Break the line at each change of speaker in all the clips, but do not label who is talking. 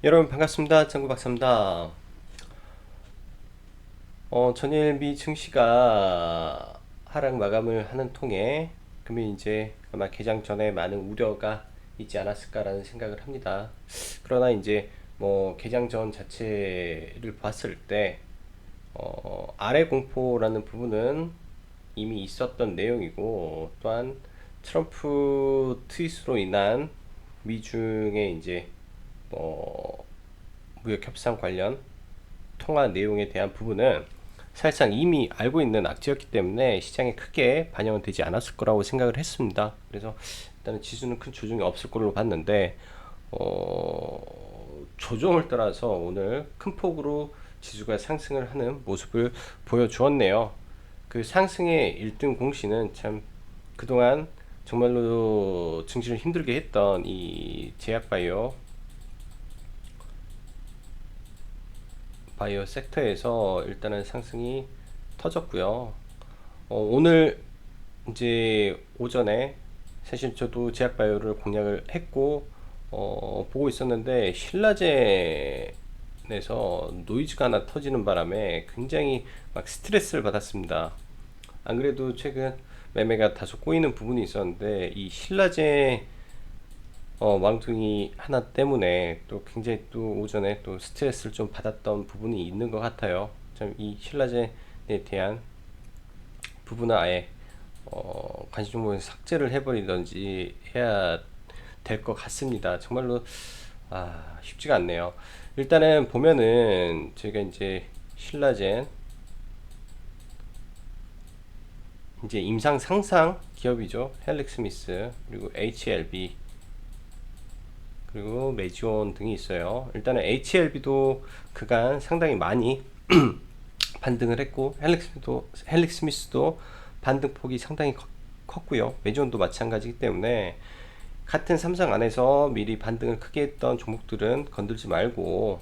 여러분 반갑습니다. 짱구 박사입니다. 전일 미 증시가 하락 마감을 하는 통에 금일 이제 아마 개장 전에 많은 우려가 있지 않았을까라는 생각을 합니다. 그러나 이제 뭐 개장 전 자체를 봤을 때 아래 공포라는 부분은 이미 있었던 내용이고, 또한 트럼프 트윗으로 인한 미중의 이제 무역 협상 관련 통화 내용에 대한 부분은 사실상 이미 알고 있는 악재였기 때문에 시장에 크게 반영은 되지 않았을 거라고 생각을 했습니다. 그래서 일단은 지수는 큰 조정이 없을 걸로 봤는데, 조정을 따라서 오늘 큰 폭으로 지수가 상승을 하는 모습을 보여주었네요. 그 상승의 1등 공신은 참 그동안 정말로 증시를 힘들게 했던 이 바이오 섹터에서 일단은 상승이 터졌고요. 오늘 이제 오전에 사실 저도 제약바이오를 공략을 했고 보고 있었는데, 신라젠에서 노이즈가 하나 터지는 바람에 굉장히 막 스트레스를 받았습니다. 안 그래도 최근 매매가 다소 꼬이는 부분이 있었는데, 이 신라젠 왕둥이 하나 때문에 또 굉장히 또 오전에 또 스트레스를 좀 받았던 부분이 있는 것 같아요. 참 이 신라젠에 대한 부분은 아예 관심 종목에서 삭제를 해버리던지 해야 될 것 같습니다. 정말로 쉽지가 않네요. 일단은 보면은 저희가 이제 신라젠 이제 임상 상상 기업이죠. 헬릭스미스, 그리고 HLB, 그리고 메지온 등이 있어요. 일단은 HLB도 그간 상당히 많이 반등을 했고, 헬릭스미스도 반등폭이 상당히 컸고요. 메지온도 마찬가지이기 때문에 같은 삼성 안에서 미리 반등을 크게 했던 종목들은 건들지 말고,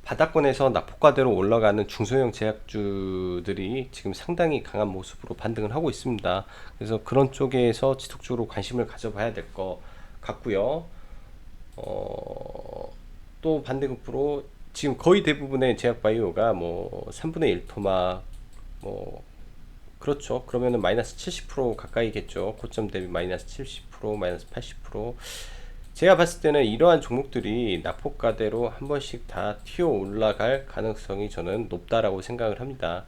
바닥권에서 낙폭과대로 올라가는 중소형 제약주들이 지금 상당히 강한 모습으로 반등을 하고 있습니다. 그래서 그런 쪽에서 지속적으로 관심을 가져봐야 될 것 같고요. 또 반대급부로 지금 거의 대부분의 제약바이오가 뭐 3분의 1 토막, 뭐 그렇죠. 그러면은 마이너스 70% 가까이겠죠. 고점 대비 마이너스 70%, 마이너스 80%. 제가 봤을 때는 이러한 종목들이 낙폭과대로 한 번씩 다 튀어 올라갈 가능성이 저는 높다라고 생각을 합니다.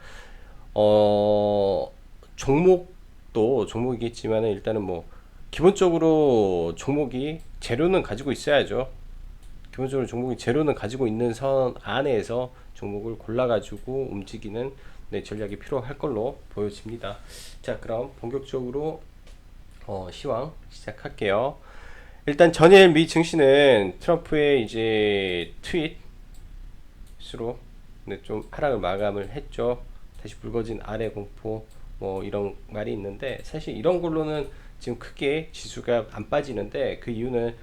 어, 종목도 종목이겠지만 일단은 뭐 기본적으로 종목이 재료는 가지고 있어야죠. 기본적으로 종목이 재료는 가지고 있는 선 안에서 종목을 골라가지고 움직이는 전략이 필요할 걸로 보여집니다. 자, 그럼 본격적으로 시황 시작할게요. 일단 전일 미 증시는 트럼프의 이제 트윗으로 좀 하락을 마감을 했죠. 다시 불거진 아래 공포 뭐 이런 말이 있는데, 사실 이런 걸로는 지금 크게 지수가 안 빠지는데, 그 이유는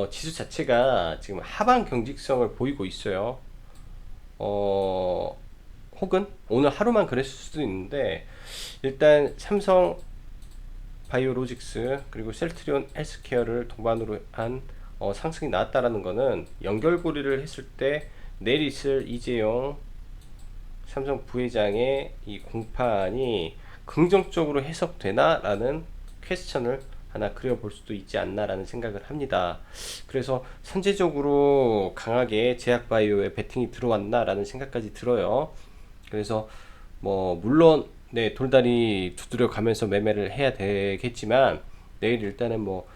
지수 자체가 지금 하방 경직성을 보이고 있어요. 어, 혹은 오늘 하루만 그랬을 수도 있는데, 일단 삼성 바이오로직스 그리고 셀트리온 헬스케어를 동반으로 한 상승이 나왔다라는 거는, 연결고리를 했을 때 내일 있을 이재용 삼성 부회장의 이 공판이 긍정적으로 해석되나라는 퀘스천을 하나 그려볼 수도 있지 않나라는 생각을 합니다. 그래서 선제적으로 강하게 제약바이오에 베팅이 들어왔나라는 생각까지 들어요. 그래서 뭐 물론 돌다리 두드려 가면서 매매를 해야 되겠지만, 내일 일단은 뭐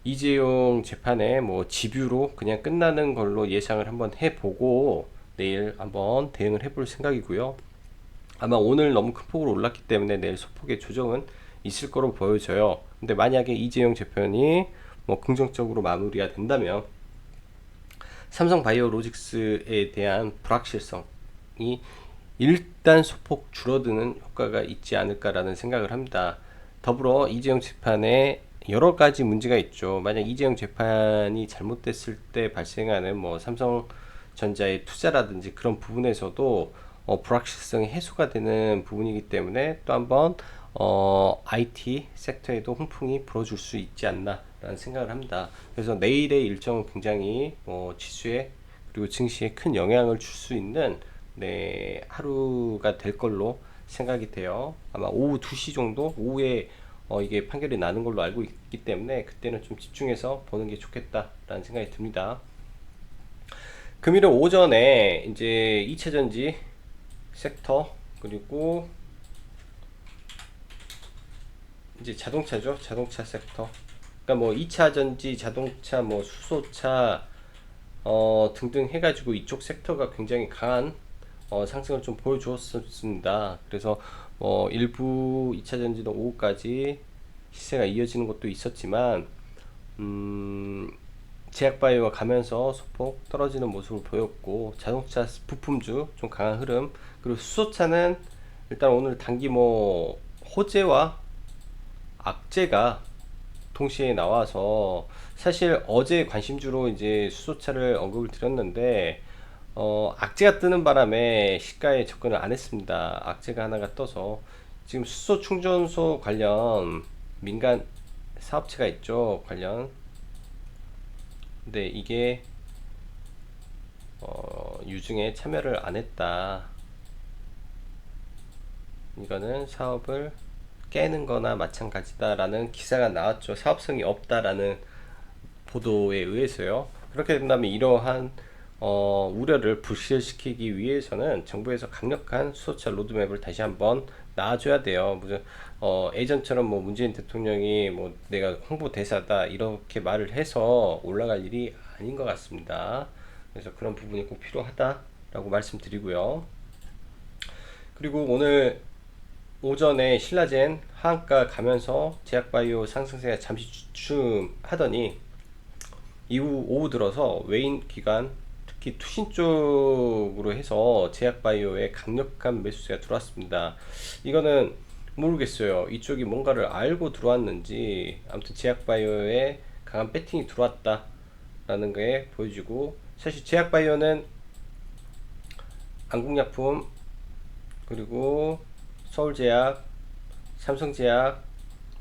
이재용 재판에 뭐 집유로 그냥 끝나는 걸로 예상을 한번 해보고 내일 한번 대응을 해볼 생각이고요. 아마 오늘 너무 큰 폭으로 올랐기 때문에 내일 소폭의 조정은 있을 거로 보여져요. 근데 만약에 이재용 재판이 뭐 긍정적으로 마무리가 된다면 삼성 바이오로직스에 대한 불확실성이 일단 소폭 줄어드는 효과가 있지 않을까라는 생각을 합니다. 더불어 이재용 재판에 여러 가지 문제가 있죠. 만약 이재용 재판이 잘못됐을 때 발생하는 뭐 삼성전자의 투자라든지 그런 부분에서도 불확실성이 해소가 되는 부분이기 때문에 또 한번 IT 섹터에도 훈풍이 불어줄 수 있지 않나 라는 생각을 합니다. 그래서 내일의 일정은 굉장히 지수에 그리고 증시에 큰 영향을 줄 수 있는 네, 하루가 될 걸로 생각이 돼요. 아마 오후 2시 정도 오후에 이게 판결이 나는 걸로 알고 있기 때문에 그때는 좀 집중해서 보는 게 좋겠다라는 생각이 듭니다. 금요일 오전에 이제 2차전지 섹터 그리고 이제 자동차죠. 자동차 섹터. 그러니까 뭐 2차 전지, 자동차, 뭐 수소차 등등 해가지고 이쪽 섹터가 굉장히 강한 상승을 좀 보여주었습니다. 그래서 일부 2차 전지도 오후까지 시세가 이어지는 것도 있었지만 제약바이오가 가면서 소폭 떨어지는 모습을 보였고 자동차 부품주 좀 강한 흐름 그리고 수소차는 일단 오늘 단기 뭐 호재와 악재가 동시에 나와서 사실 어제 관심주로 이제 수소차를 언급을 드렸는데 악재가 뜨는 바람에 시가에 접근을 안 했습니다. 악재가 하나가 떠서 지금 수소 충전소 관련 민간 사업체가 있죠. 관련 근데 이게 유증에 참여를 안 했다. 이거는 사업을 깨는 거나 마찬가지다라는 기사가 나왔죠. 사업성이 없다라는 보도에 의해서요. 그렇게 된다면 이러한 우려를 불실시키기 위해서는 정부에서 강력한 수소차 로드맵을 다시 한번 놔줘야 돼요. 무슨 예전처럼 뭐 문재인 대통령이 뭐 내가 홍보 대사다 이렇게 말을 해서 올라갈 일이 아닌 것 같습니다. 그래서 그런 부분이 꼭 필요하다라고 말씀드리고요. 그리고 오늘 오전에 신라젠 하한가 가면서 제약바이오 상승세가 잠시 주춤하더니 이후 오후 들어서 외인 기관 특히 투신 쪽으로 해서 제약바이오에 강력한 매수세가 들어왔습니다. 이거는 모르겠어요. 이쪽이 뭔가를 알고 들어왔는지 아무튼 제약바이오에 강한 배팅이 들어왔다라는 게 보여지고 사실 제약바이오는 안국약품 그리고 서울제약, 삼성제약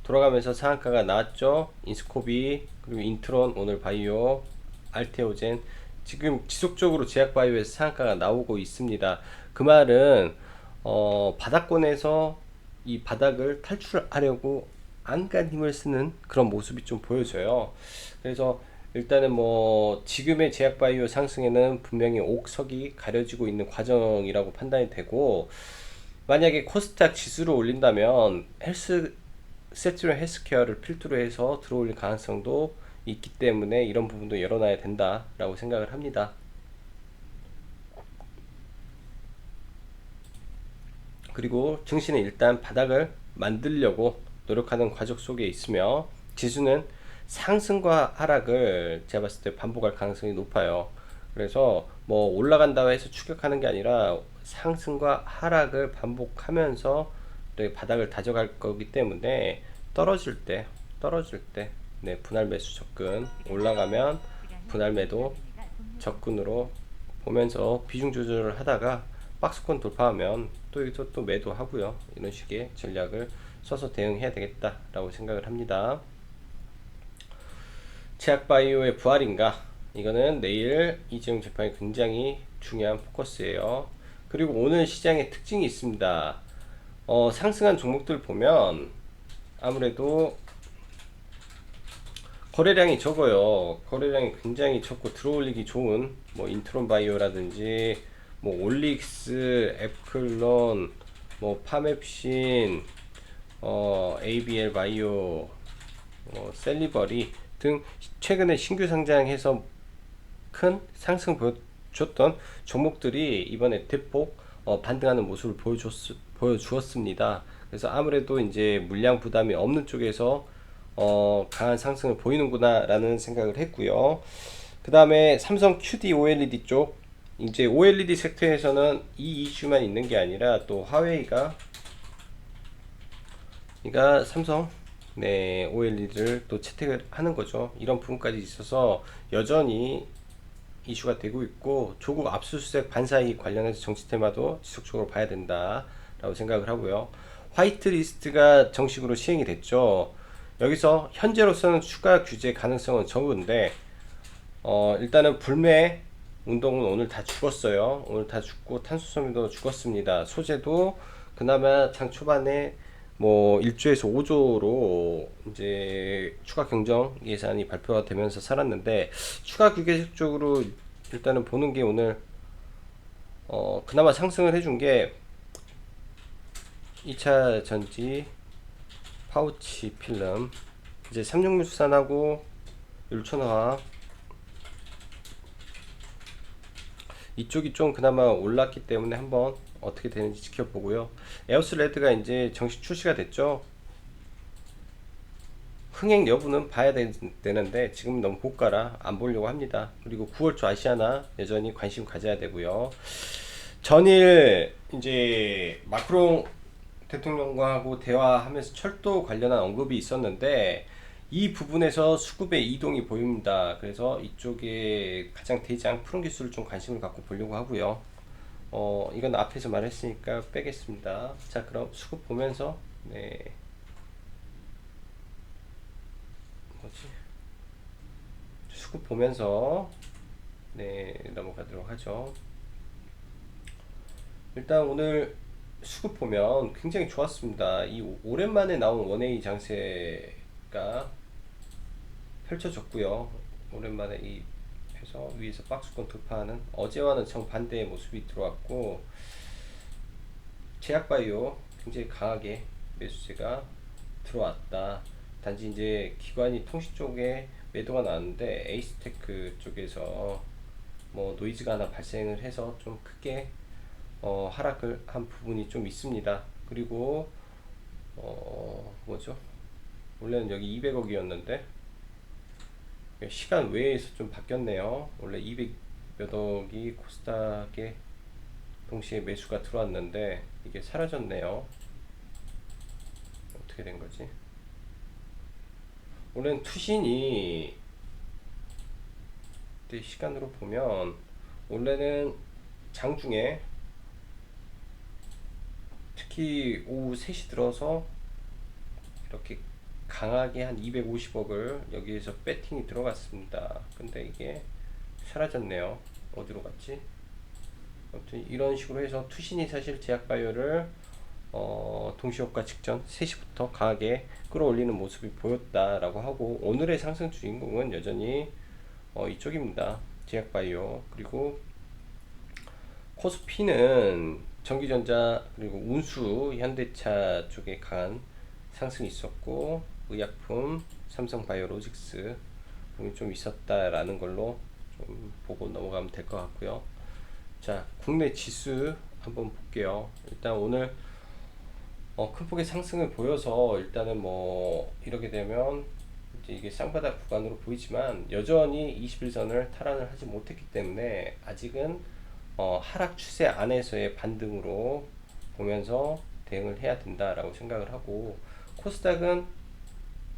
돌아가면서 상한가가 나왔죠. 인스코비 그리고 인트론 오늘 바이오 알테오젠 지금 지속적으로 제약바이오에서 상한가가 나오고 있습니다. 그 말은 바닥권에서 이 바닥을 탈출하려고 안간 힘을 쓰는 그런 모습이 좀 보여져요. 그래서 일단은 뭐 지금의 제약바이오 상승에는 분명히 옥석이 가려지고 있는 과정이라고 판단이 되고 만약에 코스닥 지수를 올린다면 세트럴 헬스케어를 필두로 해서 들어올릴 가능성도 있기 때문에 이런 부분도 열어놔야 된다라고 생각을 합니다. 그리고 증시는 일단 바닥을 만들려고 노력하는 과정 속에 있으며 지수는 상승과 하락을 제가 봤을 때 반복할 가능성이 높아요. 그래서 뭐 올라간다고 해서 추격하는 게 아니라 상승과 하락을 반복하면서 바닥을 다져갈 거기 때문에 떨어질 때 네, 분할 매수 접근 올라가면 분할 매도 접근으로 보면서 비중 조절을 하다가 박스권 돌파하면 또 여기서 또 매도하고요. 이런 식의 전략을 써서 대응해야 되겠다라고 생각을 합니다. 제약바이오의 부활인가? 이거는 내일 이재용 재판이 굉장히 중요한 포커스예요. 그리고 오늘 시장의 특징이 있습니다. 상승한 종목들 보면 아무래도 거래량이 적어요. 거래량이 굉장히 적고 들어올리기 좋은 뭐 인트론 바이오라든지 뭐 올릭스, 앱클론, 뭐 파맵신, ABL 바이오, 셀리버리 등 최근에 신규 상장해서 큰 상승 보여줬던 종목들이 이번에 대폭 반등하는 모습을 보여주었습니다. 그래서 아무래도 이제 물량 부담이 없는 쪽에서 강한 상승을 보이는구나 라는 생각을 했고요. 그 다음에 삼성 QD OLED 쪽 이제 OLED 섹터에서는 이 이슈만 있는 게 아니라 또 화웨이가 삼성 네, OLED를 또 채택을 하는 거죠. 이런 부분까지 있어서 여전히 이슈가 되고 있고 조국 압수수색 반사이익 관련해서 정치 테마도 지속적으로 봐야 된다라고 생각을 하고요. 화이트 리스트가 정식으로 시행이 됐죠. 여기서 현재로서는 추가 규제 가능성은 적은데 일단은 불매 운동은 오늘 다 죽었어요. 오늘 다 죽고 탄소섬유도 죽었습니다. 소재도 그나마 장 초반에 뭐 1조에서 5조로 이제 추가 경정 예산이 발표가 되면서 살았는데, 추가 규제 쪽으로 일단은 보는 게 오늘 그나마 상승을 해준 게 2차 전지 파우치 필름, 이제 삼육물산하고 율천화학 이쪽이 좀 그나마 올랐기 때문에 한번 어떻게 되는지 지켜보고요. 에오스 레드가 이제 정식 출시가 됐죠. 흥행 여부는 봐야 되는데 지금 너무 고가라 안 보려고 합니다. 그리고 9월 초 아시아나 여전히 관심 가져야 되고요. 전일 이제 마크롱 대통령과 하고 대화하면서 철도 관련한 언급이 있었는데, 이 부분에서 수급의 이동이 보입니다. 그래서 이쪽에 가장 대장 푸른 기술을 좀 관심을 갖고 보려고 하고요. 이건 앞에서 말했으니까 빼겠습니다. 자, 그럼 수급 보면서 뭐지? 수급 보면서 넘어가도록 하죠. 일단 오늘 수급 보면 굉장히 좋았습니다. 이 오랜만에 나온 원웨이 장세가 펼쳐졌고요. 오랜만에 이 해서 위에서 박스권 돌파하는, 어제와는 정반대의 모습이 들어왔고, 제약바이오 굉장히 강하게 매수세가 들어왔다. 단지 이제 기관이 통신 쪽에 매도가 나왔는데 에이스테크 쪽에서 뭐 노이즈가 하나 발생을 해서 좀 크게 하락을 한 부분이 좀 있습니다. 그리고 뭐죠? 원래는 여기 200억이었는데 시간 외에서 좀 바뀌었네요. 원래 200 몇 억이 코스닥에 동시에 매수가 들어왔는데 이게 사라졌네요. 어떻게 된 거지? 원래는 투신이 시간으로 보면 원래는 장중에 특히 오후 3시 들어서 이렇게 강하게 한 250억을 여기에서 배팅이 들어갔습니다. 근데 이게 사라졌네요. 어디로 갔지? 아무튼 이런 식으로 해서 투신이 사실 제약바이오를 동시효과 직전 3시부터 강하게 끌어올리는 모습이 보였다라고 하고, 오늘의 상승 주인공은 여전히 이쪽입니다. 제약바이오. 그리고 코스피는 전기전자 그리고 운수 현대차 쪽에 강한 상승이 있었고, 의약품 삼성바이오로직스 좀 있었다라는 걸로 좀 보고 넘어가면 될 것 같고요. 자, 국내 지수 한번 볼게요. 일단 오늘 큰 폭의 상승을 보여서 일단은 뭐 이렇게 되면 이제 이게 쌍바닥 구간으로 보이지만 여전히 21선을 탈환을 하지 못했기 때문에 아직은 하락 추세 안에서의 반등으로 보면서 대응을 해야 된다라고 생각을 하고, 코스닥은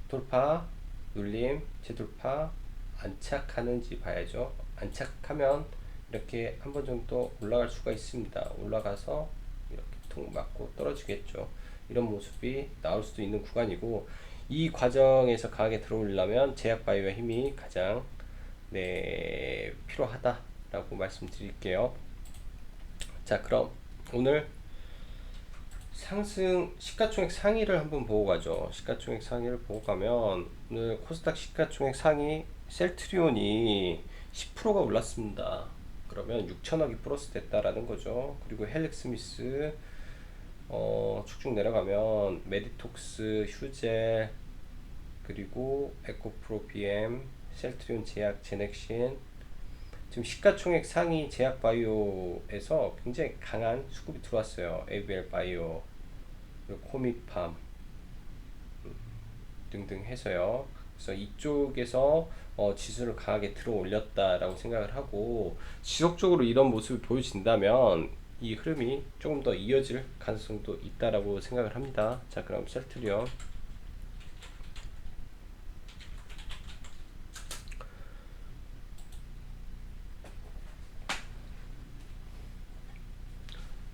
돌파, 눌림, 재돌파, 안착하는지 봐야죠. 안착하면 이렇게 한 번 정도 올라갈 수가 있습니다. 올라가서 이렇게 통 맞고 떨어지겠죠. 이런 모습이 나올 수도 있는 구간이고, 이 과정에서 강하게 들어오려면 제약바이오의 힘이 가장 필요하다라고 말씀드릴게요. 자, 그럼 오늘 상승 시가총액 상위를 한번 보고 가죠. 시가총액 상위를 보고 가면 오늘 코스닥 시가총액 상위 셀트리온이 10%가 올랐습니다. 그러면 6천억이 플러스 됐다라는 거죠. 그리고 헬릭스미스 쭉쭉 내려가면 메디톡스, 휴젤, 그리고 에코프로 BM, 셀트리온 제약, 제넥신, 지금 시가총액 상위 제약바이오에서 굉장히 강한 수급이 들어왔어요. ABL 바이오, 코믹팜 등등 해서요. 그래서 이쪽에서 지수를 강하게 들어 올렸다라고 생각을 하고, 지속적으로 이런 모습이 보여진다면 이 흐름이 조금 더 이어질 가능성도 있다라고 생각을 합니다. 자, 그럼 셀트리온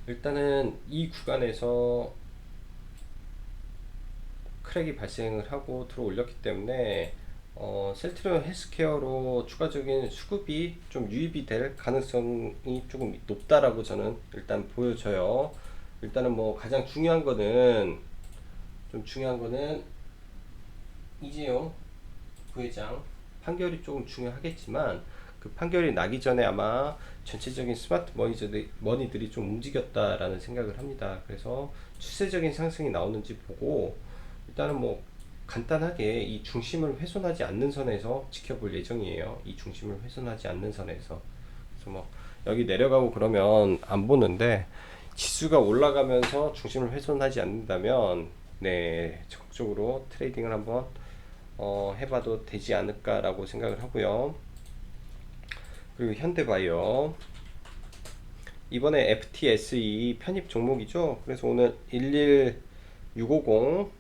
일단은 이 구간에서 크랙이 발생을 하고 들어 올렸기 때문에 셀트리온 헬스케어로 추가적인 수급이 좀 유입이 될 가능성이 조금 높다라고 저는 일단 보여져요. 일단은 뭐 가장 중요한 거는 이재용 부회장 판결이 조금 중요하겠지만, 그 판결이 나기 전에 아마 전체적인 스마트 머니들이 좀 움직였다라는 생각을 합니다. 그래서 추세적인 상승이 나오는지 보고 일단은 뭐 간단하게 이 중심을 훼손하지 않는 선에서 지켜볼 예정이에요. 이 중심을 훼손하지 않는 선에서. 그래서 뭐 여기 내려가고 그러면 안 보는데, 지수가 올라가면서 중심을 훼손하지 않는다면 네, 적극적으로 트레이딩을 한번 해봐도 되지 않을까라고 생각을 하고요. 그리고 현대바이오 이번에 FTSE 편입 종목이죠. 그래서 오늘 11650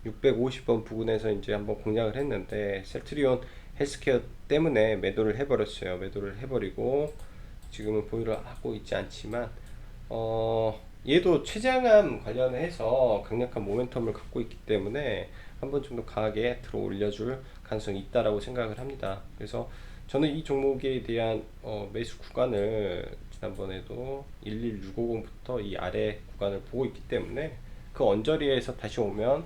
11,650원 부근에서 이제 한번 공략을 했는데, 셀트리온 헬스케어 때문에 매도를 해버렸어요. 매도를 해버리고 지금은 보유를 하고 있지 않지만 얘도 최장암 관련해서 강력한 모멘텀을 갖고 있기 때문에 한 번 정도 강하게 들어 올려줄 가능성이 있다라고 생각을 합니다. 그래서 저는 이 종목에 대한 매수 구간을 지난번에도 11650부터 이 아래 구간을 보고 있기 때문에, 그 언저리에서 다시 오면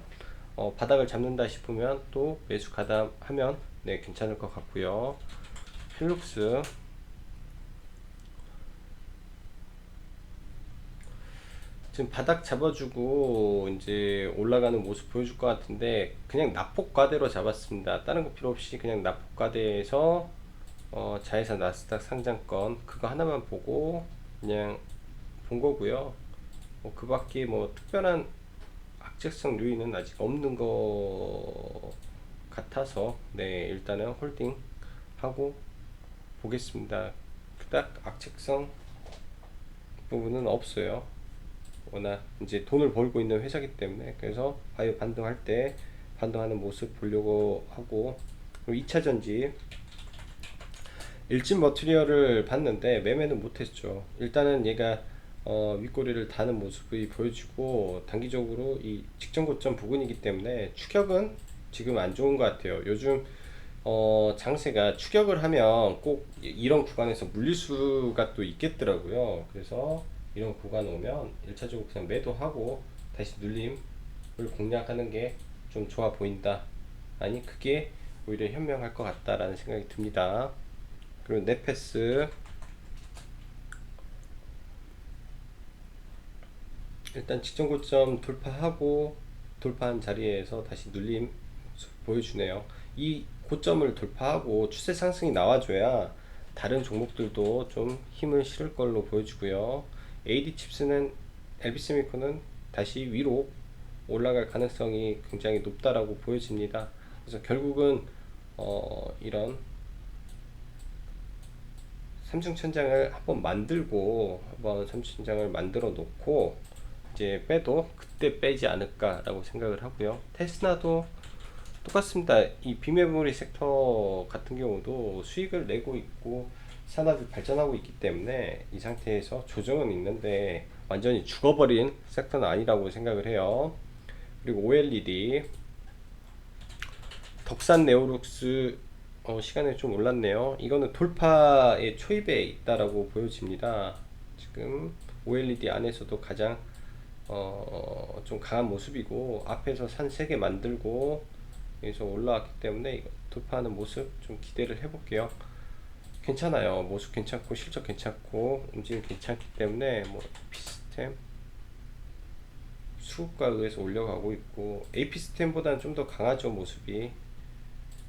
바닥을 잡는다 싶으면 또 매수 가담하면 네, 괜찮을 것 같고요. 필룩스 지금 바닥 잡아주고 이제 올라가는 모습 보여줄 것 같은데, 그냥 낙폭과대로 잡았습니다. 다른 거 필요 없이 그냥 낙폭과대에서 자회사 나스닥 상장권 그거 하나만 보고 그냥 본 거고요. 그 밖에 뭐 특별한 악재성 요인은 아직 없는 거 같아서 네, 일단은 홀딩 하고 보겠습니다. 그닥 악재성 부분은 없어요. 워낙 이제 돈을 벌고 있는 회사기 때문에. 그래서 바이오 반등할 때 반등하는 모습 보려고 하고, 그리고 2차전지 일진 머티리얼을 봤는데 매매는 못했죠. 일단은 얘가 윗꼬리를 다는 모습이 보여지고, 단기적으로 이 직전 고점 부근이기 때문에 추격은 지금 안 좋은 것 같아요. 요즘 장세가 추격을 하면 꼭 이런 구간에서 물릴 수가 또 있겠더라고요. 그래서 이런 구간 오면 1차적으로 그냥 매도하고 다시 눌림을 공략하는 게 좀 좋아 보인다, 아니 그게 오히려 현명할 것 같다라는 생각이 듭니다. 그리고 넷패스 일단 직전 고점 돌파하고 돌파한 자리에서 다시 눌림 보여주네요. 이 고점을 돌파하고 추세 상승이 나와줘야 다른 종목들도 좀 힘을 실을 걸로 보여주고요. AD칩스는 LB세미콘은 다시 위로 올라갈 가능성이 굉장히 높다라고 보여집니다. 그래서 결국은 이런 삼중천장을 한번 만들고, 한번 삼중천장을 만들어 놓고 이제 빼도 그때 빼지 않을까라고 생각을 하고요. 테스라도 똑같습니다. 이 비메모리 섹터 같은 경우도 수익을 내고 있고 산업이 발전하고 있기 때문에 이 상태에서 조정은 있는데 완전히 죽어버린 섹터는 아니라고 생각을 해요. 그리고 OLED 덕산 네오룩스 시간에 좀 올랐네요. 이거는 돌파의 초입에 있다라고 보여집니다. 지금 OLED 안에서도 가장 좀 강한 모습이고, 앞에서 산 3개 만들고 여기서 올라왔기 때문에 이거 돌파하는 모습 좀 기대를 해볼게요. 괜찮아요. 모습 괜찮고 실적 괜찮고 움직임 괜찮기 때문에 뭐 P스템 수급과 의해서 올려가고 있고, AP스템보다는 좀 더 강하죠 모습이.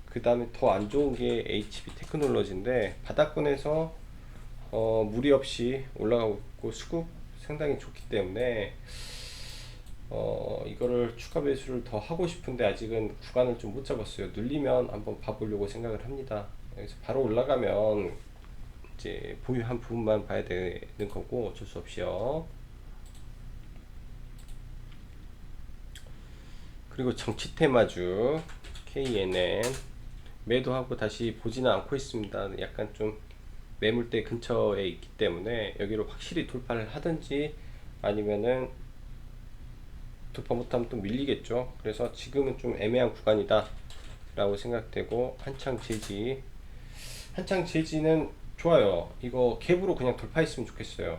그 다음에 더 안 좋은 게 HB 테크놀로지인데 바닥권에서 무리 없이 올라가고 있고 수급 상당히 좋기 때문에 이거를 추가 매수를 더 하고 싶은데 아직은 구간을 좀 못 잡았어요. 눌리면 한번 봐보려고 생각을 합니다. 그래서 바로 올라가면 이제 보유한 부분만 봐야 되는 거고 어쩔 수 없이요. 그리고 정치 테마주 KNN 매도하고 다시 보지는 않고 있습니다. 약간 좀 매물대 근처에 있기 때문에 여기로 확실히 돌파를 하든지 아니면은 돌파 못하면 또 밀리겠죠. 그래서 지금은 좀 애매한 구간이다 라고 생각되고, 한창 제지는 좋아요. 이거 갭으로 그냥 돌파했으면 좋겠어요.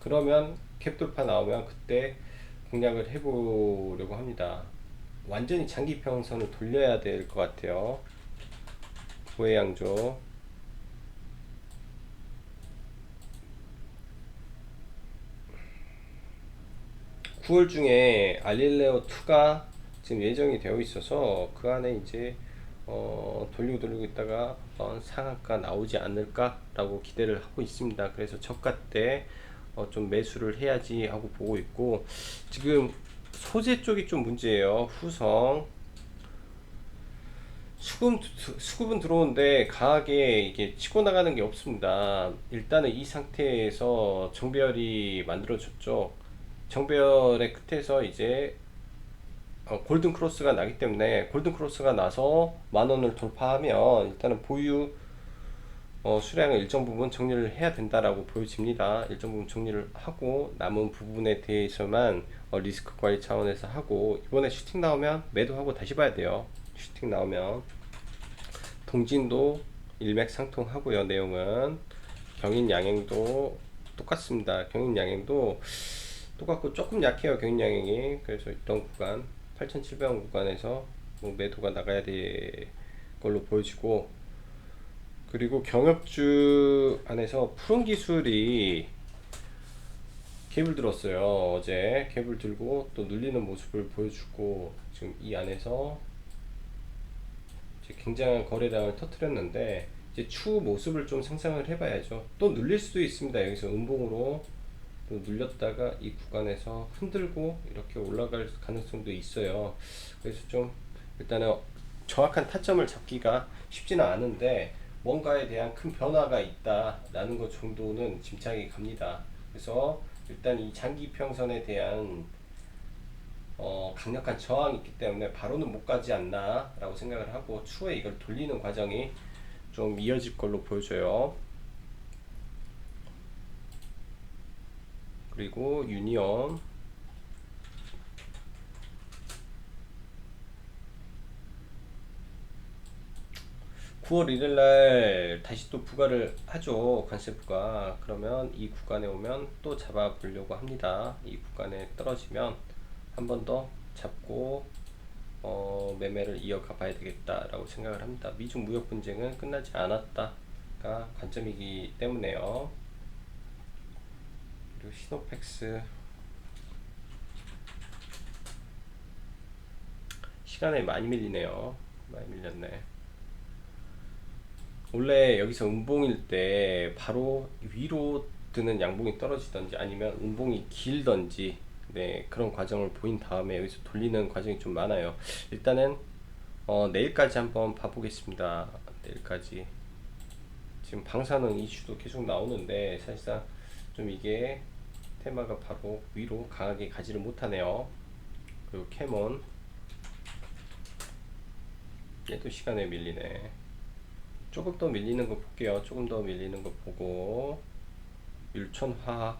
그러면 갭 돌파 나오면 그때 공략을 해보려고 합니다. 완전히 장기 평선을 돌려야 될 것 같아요. 고해양조 9월 중에 알릴레오2가 지금 예정이 되어 있어서 그 안에 이제 돌리고 있다가 상한가 나오지 않을까 라고 기대를 하고 있습니다. 그래서 저가 때 좀 매수를 해야지 하고 보고 있고, 지금 소재 쪽이 좀 문제예요. 후성 수급은 들어오는데 강하게 이게 치고 나가는 게 없습니다. 일단은 이 상태에서 정배열이 만들어졌죠. 정배열의 끝에서 이제 골든 크로스가 나기 때문에, 골든 크로스가 나서 만원을 돌파하면 일단은 보유 수량을 일정 부분 정리를 해야 된다라고 보여집니다. 일정 부분 정리를 하고 남은 부분에 대해서만 리스크 관리 차원에서 하고, 이번에 슈팅 나오면 매도하고 다시 봐야 돼요. 슈팅 나오면 동진도 일맥상통하고요. 내용은 경인 양행도 똑같습니다. 경인 양행도 똑같고 조금 약해요. 경인 양행이. 그래서 이런 구간 8,700원 구간에서 뭐 매도가 나가야 될 걸로 보여지고, 그리고 경협주 안에서 푸른 기술이 갭을 들었어요. 어제 갭을 들고 또 눌리는 모습을 보여주고, 지금 이 안에서 이제 굉장한 거래량을 터뜨렸는데, 이제 추후 모습을 좀 상상을 해봐야죠. 또 눌릴 수도 있습니다. 여기서 음봉으로 또 눌렸다가 이 구간에서 흔들고 이렇게 올라갈 가능성도 있어요. 그래서 좀 일단은 정확한 타점을 잡기가 쉽지는 않은데, 뭔가에 대한 큰 변화가 있다라는 것 정도는 짐작이 갑니다. 그래서 일단 이 장기 평선에 대한 강력한 저항이 있기 때문에 바로는 못 가지 않나 라고 생각을 하고, 추후에 이걸 돌리는 과정이 좀 이어질 걸로 보여져요. 그리고 유니온 9월 1일날 다시 또 부과를 하죠. 관세 부과. 그러면 이 구간에 오면 또 잡아 보려고 합니다. 이 구간에 떨어지면 한 번 더 잡고 매매를 이어가 봐야 되겠다라고 생각을 합니다. 미중 무역 분쟁은 끝나지 않았다가 관점이기 때문에요. 그리고 시노펙스 시간에 많이 밀리네요. 많이 밀렸네. 원래 여기서 음봉일 때 바로 위로 드는 양봉이 떨어지던지 아니면 음봉이 길던지, 네, 그런 과정을 보인 다음에 여기서 돌리는 과정이 좀 많아요. 일단은 내일까지 한번 봐보겠습니다. 내일까지. 지금 방사능 이슈도 계속 나오는데 사실상 좀 이게 테마가 바로 위로 강하게 가지를 못하네요. 그리고 캐몬 얘도 시간에 밀리네. 조금 더 밀리는 거 볼게요. 조금 더 밀리는 거 보고, 율촌화학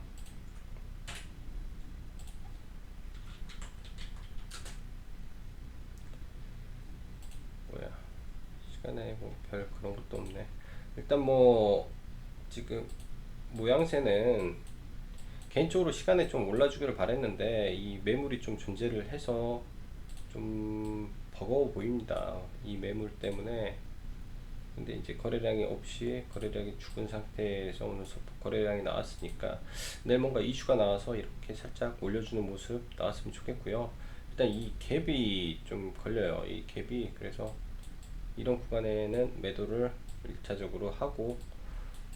뭐야, 시간에 뭐 별 그런 것도 없네. 일단 뭐 지금 모양새는 개인적으로 시간에 좀 올라주기를 바랬는데, 이 매물이 좀 존재를 해서 좀 버거워 보입니다. 이 매물 때문에. 근데 이제 거래량이 없이 거래량이 죽은 상태에서 오늘 소폭 거래량이 나왔으니까 내일 뭔가 이슈가 나와서 이렇게 살짝 올려주는 모습 나왔으면 좋겠고요. 일단 이 갭이 좀 걸려요. 이 갭이. 그래서 이런 구간에는 매도를 1차적으로 하고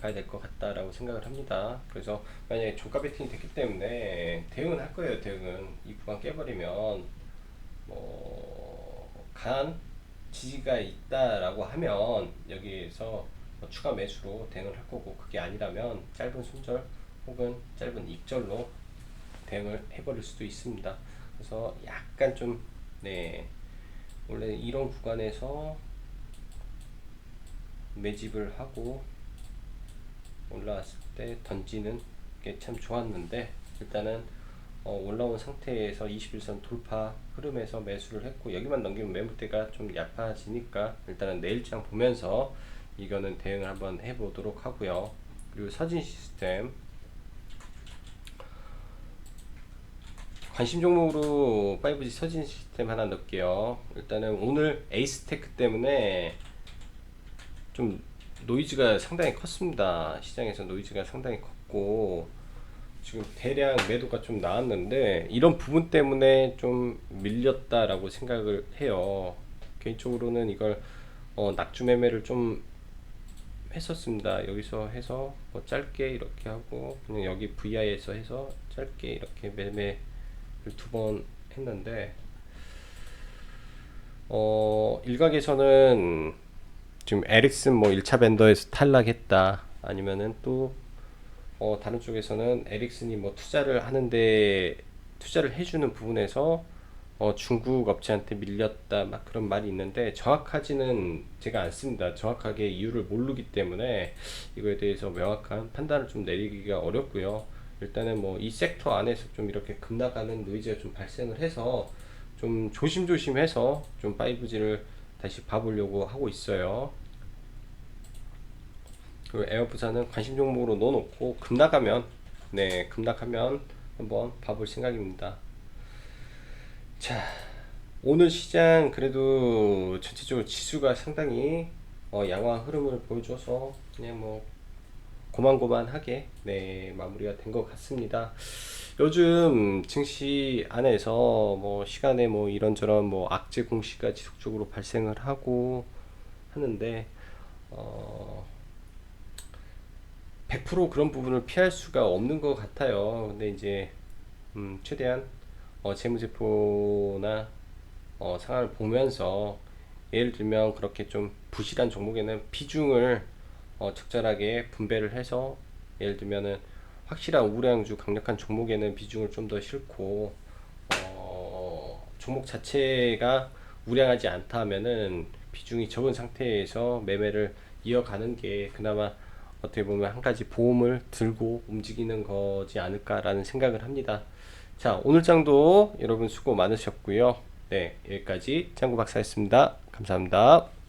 봐야 될 것 같다라고 생각을 합니다. 그래서 만약에 종가 베팅이 됐기 때문에 대응은 할 거예요. 대응은 이 구간 깨버리면 강한 지지가 있다라고 하면 여기에서 추가 매수로 대응을 할 거고, 그게 아니라면 짧은 손절 혹은 짧은 익절로 대응을 해버릴 수도 있습니다. 그래서 약간 좀, 네, 원래 이런 구간에서 매집을 하고 올라왔을 때 던지는 게 참 좋았는데, 일단은 올라온 상태에서 21선 돌파 흐름에서 매수를 했고, 여기만 넘기면 매물대가 좀 얕아지니까 일단은 내일장 보면서 이거는 대응을 한번 해보도록 하고요. 그리고 서진 시스템 관심 종목으로 5G 서진 시스템 하나 넣을게요. 일단은 오늘 에이스테크 때문에 좀 노이즈가 상당히 컸습니다. 시장에서 노이즈가 상당히 컸고, 지금 대량 매도가 좀 나왔는데 이런 부분 때문에 좀 밀렸다라고 생각을 해요. 개인적으로는 이걸 낙주 매매를 좀 했었습니다. 여기서 해서 뭐 짧게 이렇게 하고, 그냥 여기 VI에서 해서 짧게 이렇게 매매를 2번 했는데, 일각에서는 지금 에릭슨 뭐 1차 벤더에서 탈락했다, 아니면은 또 다른 쪽에서는 에릭슨이 뭐 투자를 하는데 투자를 해주는 부분에서 중국 업체한테 밀렸다, 막 그런 말이 있는데 정확하지는 제가 않습니다. 정확하게 이유를 모르기 때문에 이거에 대해서 명확한 판단을 좀 내리기가 어렵고요. 일단은 뭐 이 섹터 안에서 좀 이렇게 급락하는 노이즈가 좀 발생을 해서 좀 조심조심해서 좀 5G를 다시 봐보려고 하고 있어요. 그 에어부산은 관심 종목으로 넣어놓고 급락하면, 네, 급락하면 한번 봐볼 생각입니다. 자, 오늘 시장 그래도 전체적으로 지수가 상당히 양화 흐름을 보여줘서 그냥 뭐 고만고만하게, 네, 마무리가 된 것 같습니다. 요즘 증시 안에서 뭐 시간에 뭐 이런저런 뭐 악재 공시가 지속적으로 발생을 하고 하는데, 어, 100% 그런 부분을 피할 수가 없는 것 같아요. 근데 이제 최대한 재무제표나 상황을 보면서, 예를 들면 그렇게 좀 부실한 종목에는 비중을 적절하게 분배를 해서, 예를 들면은 확실한 우량주 강력한 종목에는 비중을 좀 더 싣고, 종목 자체가 우량하지 않다 하면은 비중이 적은 상태에서 매매를 이어가는 게 그나마 어떻게 보면 한 가지 보험을 들고 움직이는 거지 않을까라는 생각을 합니다. 자, 오늘 장도 여러분 수고 많으셨고요. 네, 여기까지 짱구 박사였습니다. 감사합니다.